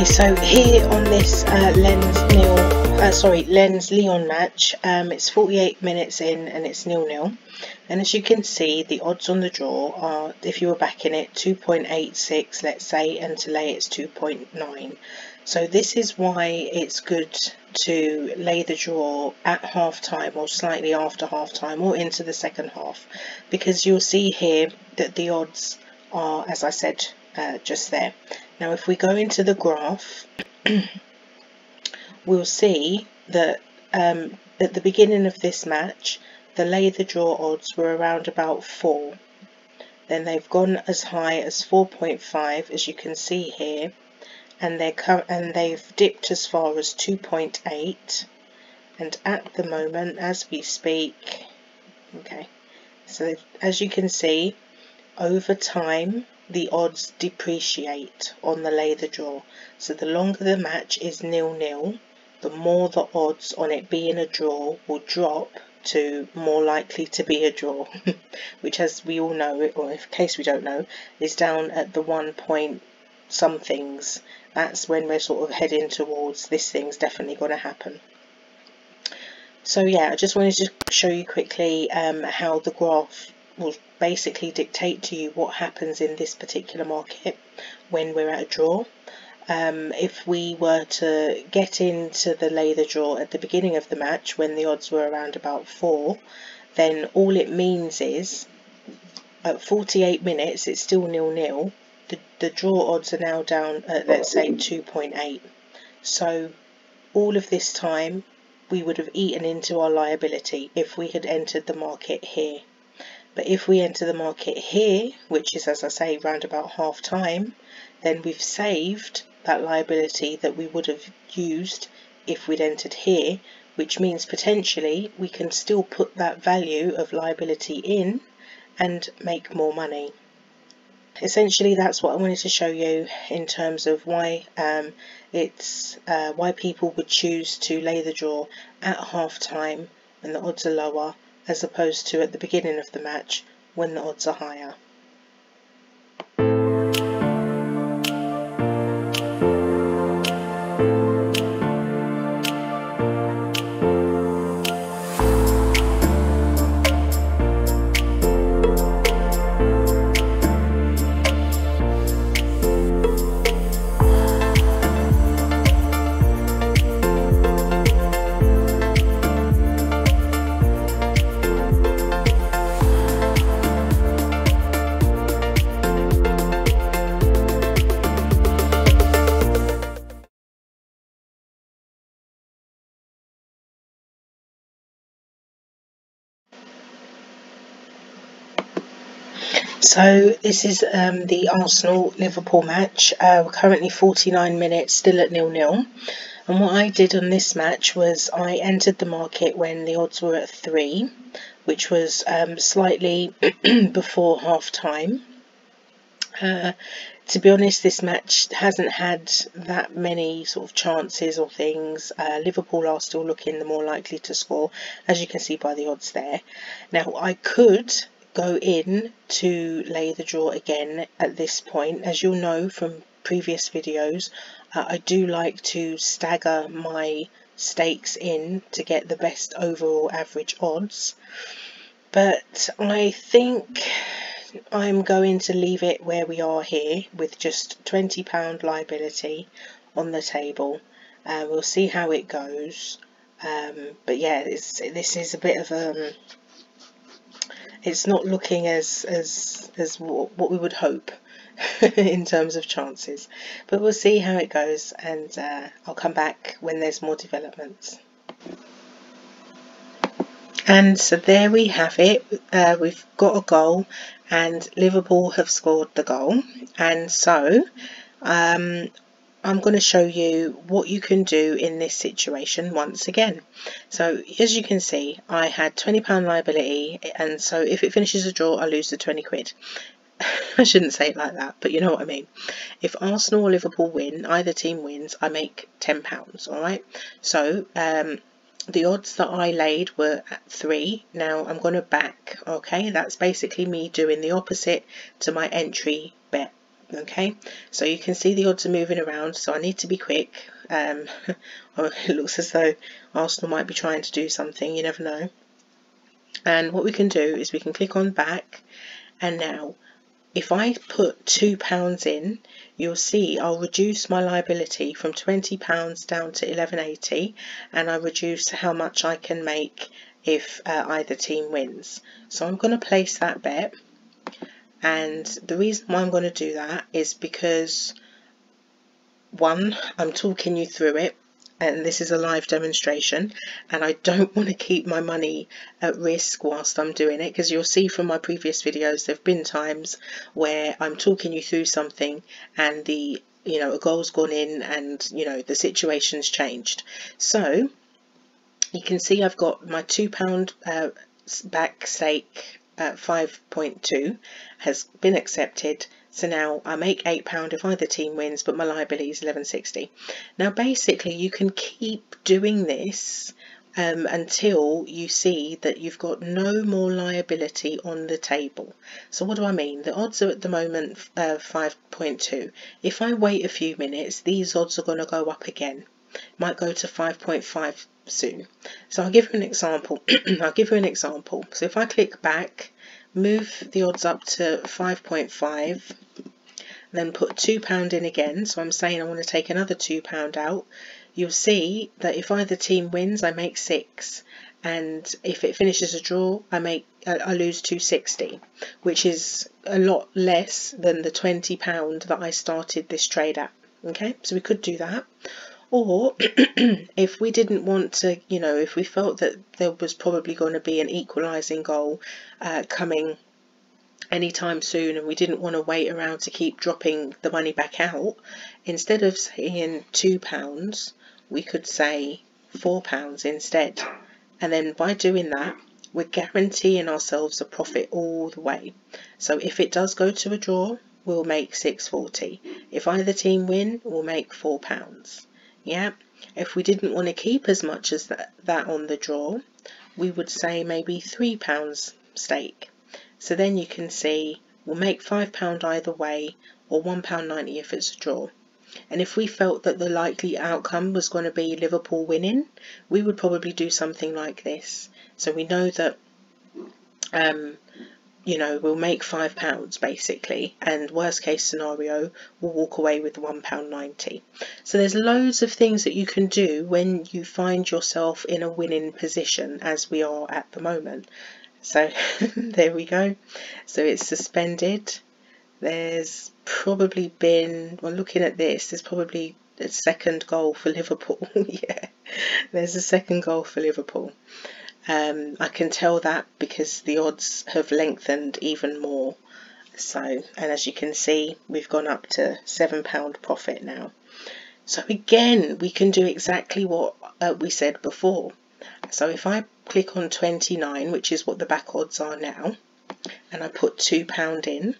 Okay, so here on this Lens Leon match, it's 48 minutes in and it's 0-0. And as you can see, the odds on the draw are, if you were backing it, 2.86, let's say, and to lay it's 2.9. So this is why it's good to lay the draw at half time or slightly after half time or into the second half, because you'll see here that the odds are, as I said, just there. Now if we go into the graph, we'll see that at the beginning of this match the lay the draw odds were around about 4. Then they've gone as high as 4.5, as you can see here, and they've dipped as far as 2.8, and at the moment as we speak, okay, so as you can see, over time the odds depreciate on the lay the draw. So the longer the match is 0-0, the more the odds on it being a draw will drop to more likely to be a draw, which, as we all know, or in case we don't know, is down at the 1 point somethings. That's when we're sort of heading towards this thing's definitely going to happen. So yeah, I just wanted to show you quickly how the graph will basically dictate to you what happens in this particular market when we're at a draw. If we were to get into the lay the draw at the beginning of the match when the odds were around about 4, then all it means is at 48 minutes it's still 0-0. The draw odds are now down at, let's say, 2.8. So all of this time we would have eaten into our liability if we had entered the market here. But if we enter the market here, which is, as I say, round about half time, then we've saved that liability that we would have used if we'd entered here, which means potentially we can still put that value of liability in and make more money. Essentially, that's what I wanted to show you in terms of why why people would choose to lay the draw at half time when the odds are lower, as opposed to at the beginning of the match when the odds are higher. So this is the Arsenal-Liverpool match. We're currently 49 minutes, still at 0-0. And what I did on this match was I entered the market when the odds were at 3, which was slightly before half time. To be honest, this match hasn't had that many sort of chances or things. Liverpool are still looking the more likely to score, as you can see by the odds there. Now, I could go in to lay the draw again at this point. As you'll know from previous videos, I do like to stagger my stakes in to get the best overall average odds, but I think I'm going to leave it where we are here with just £20 liability on the table. We'll see how it goes, but yeah, this is a bit of it's not looking as what we would hope in terms of chances, but we'll see how it goes, and I'll come back when there's more developments. And so there we have it. We've got a goal and Liverpool have scored the goal, and so I'm going to show you what you can do in this situation once again. So as you can see, I had £20 liability, and so if it finishes a draw I lose the 20 quid. I shouldn't say it like that, but you know what I mean. If Arsenal or Liverpool win, either team wins, I make £10, alright? So the odds that I laid were at 3. Now I'm going to back, okay? That's basically me doing the opposite to my entry bet Okay, so you can see the odds are moving around, so I need to be quick. It looks as though Arsenal might be trying to do something, you never know. And what we can do is we can click on back, and now if I put £2 in, you'll see I'll reduce my liability from £20 down to £11.80, and I reduce how much I can make if either team wins. So I'm going to place that bet, and the reason why I'm going to do that is because, one, I'm talking you through it, and this is a live demonstration, and I don't want to keep my money at risk whilst I'm doing it, because you'll see from my previous videos there have been times where I'm talking you through something and a goal's gone in and the situation's changed. So you can see I've got my £2 back stake at 5.2 has been accepted. So now I make £8 if either team wins, but my liability is £11.60. Now basically you can keep doing this until you see that you've got no more liability on the table. So what do I mean? The odds are at the moment 5.2. If I wait a few minutes, these odds are going to go up again. Might go to 5.5 soon. So I'll give you an example. So if I click back, move the odds up to 5.5, then put £2 in again, so I'm saying I want to take another £2 out, you'll see that if either team wins I make 6, and if it finishes a draw I lose £2.60, which is a lot less than the £20 that I started this trade at. Okay, so we could do that. Or if we didn't want to, if we felt that there was probably going to be an equalising goal coming anytime soon and we didn't want to wait around to keep dropping the money back out, instead of saying £2, we could say £4 instead. And then by doing that, we're guaranteeing ourselves a profit all the way. So if it does go to a draw, we'll make £6.40. If either team win, we'll make £4. Yeah, if we didn't want to keep as much as that on the draw, we would say maybe £3 stake. So then you can see we'll make £5 either way, or £1.90 if it's a draw. And if we felt that the likely outcome was going to be Liverpool winning, we would probably do something like this. So we know that we'll make £5 basically, and worst case scenario we'll walk away with £1.90. So there's loads of things that you can do when you find yourself in a winning position, as we are at the moment. So there we go. So it's suspended. There's probably been, well, looking at this, there's probably a second goal for Liverpool. Yeah, there's a second goal for Liverpool. I can tell that because the odds have lengthened even more. So, and as you can see, we've gone up to £7 profit now. So again, we can do exactly what we said before. So if I click on 29, which is what the back odds are now, and I put £2 in,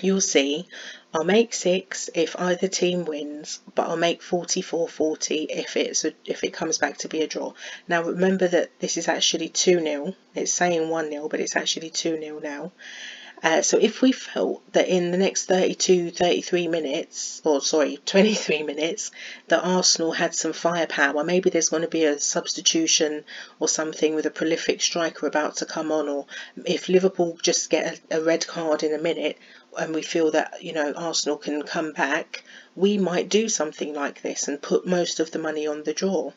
you'll see I'll make 6 if either team wins, but I'll make 44.40 if it comes back to be a draw. Now remember that this is actually 2-0. It's saying 1-0, but it's actually 2-0 now. So if we felt that in the next 23 minutes, that Arsenal had some firepower, maybe there's going to be a substitution or something with a prolific striker about to come on, or if Liverpool just get a red card in a minute and we feel that Arsenal can come back, we might do something like this and put most of the money on the draw,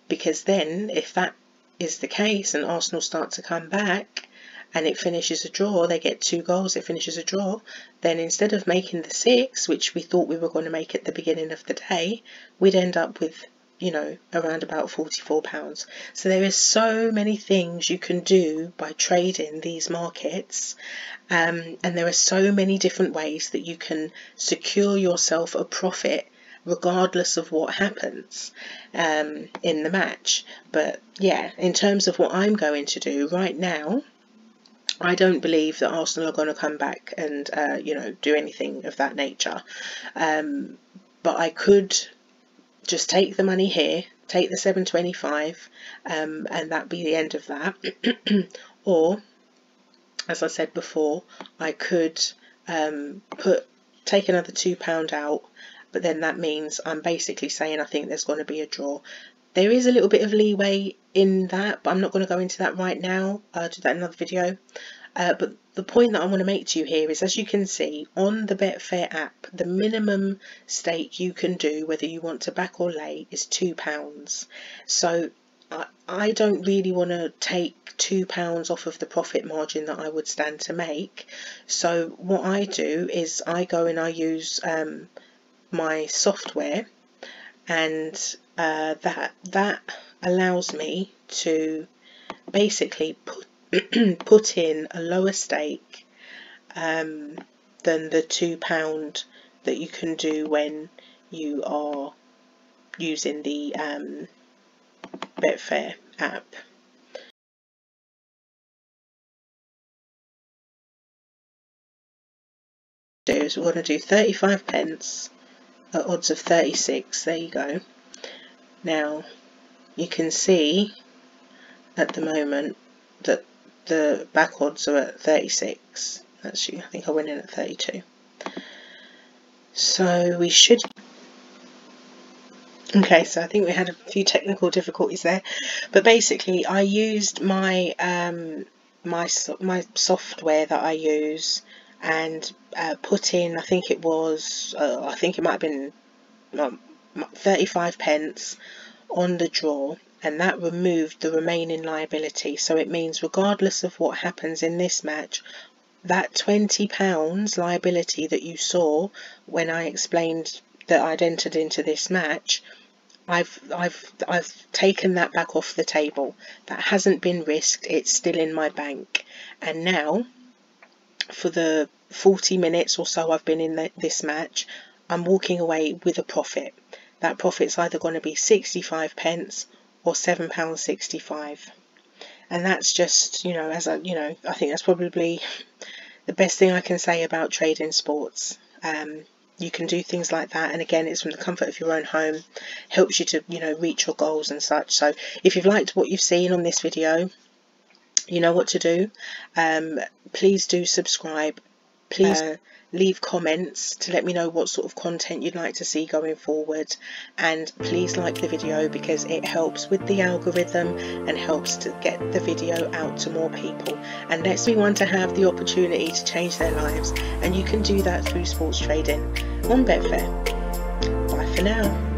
because then if that is the case and Arsenal start to come back and it finishes a draw, they get 2 goals, it finishes a draw, then instead of making the 6, which we thought we were going to make at the beginning of the day, we'd end up with, around about £44. So there is so many things you can do by trading these markets, and there are so many different ways that you can secure yourself a profit regardless of what happens in the match. But yeah, in terms of what I'm going to do right now, I don't believe that Arsenal are going to come back and do anything of that nature, but I could just take the money here, take the 725, and that be the end of that. Or, as I said before, I could take another £2 out, but then that means I'm basically saying I think there's going to be a draw. There is a little bit of leeway in that, but I'm not going to go into that right now. I'll do that in another video. But the point that I want to make to you here is, as you can see on the Betfair app, the minimum stake you can do, whether you want to back or lay, is £2. So I don't really want to take £2 off of the profit margin that I would stand to make. So what I do is I go and I use my software, and that allows me to basically put in a lower stake than the £2 that you can do when you are using the Betfair app. So we're going to do 35 pence at odds of 36. There you go. Now you can see at the moment that the back odds are at 36. Actually, I think I went in at 32. So we should... Okay, so I think we had a few technical difficulties there, but basically I used my my software that I use, and put in, I think it was I think it might have been 35 pence on the draw, and that removed the remaining liability. So it means regardless of what happens in this match, that £20 liability that you saw when I explained that I'd entered into this match, I've taken that back off the table. That hasn't been risked, it's still in my bank. And now for the 40 minutes or so I've been in this match, I'm walking away with a profit. That profit's either going to be 65 pence or £7.65, and that's just, you know, as I think that's probably the best thing I can say about trading sports. You can do things like that, and again, it's from the comfort of your own home, helps you to, you know, reach your goals and such. So if you've liked what you've seen on this video, you know what to do. Please do subscribe. Please leave comments to let me know what sort of content you'd like to see going forward, and please like the video because it helps with the algorithm and helps to get the video out to more people, and lets me want to have the opportunity to change their lives, and you can do that through sports trading on Betfair. Bye for now.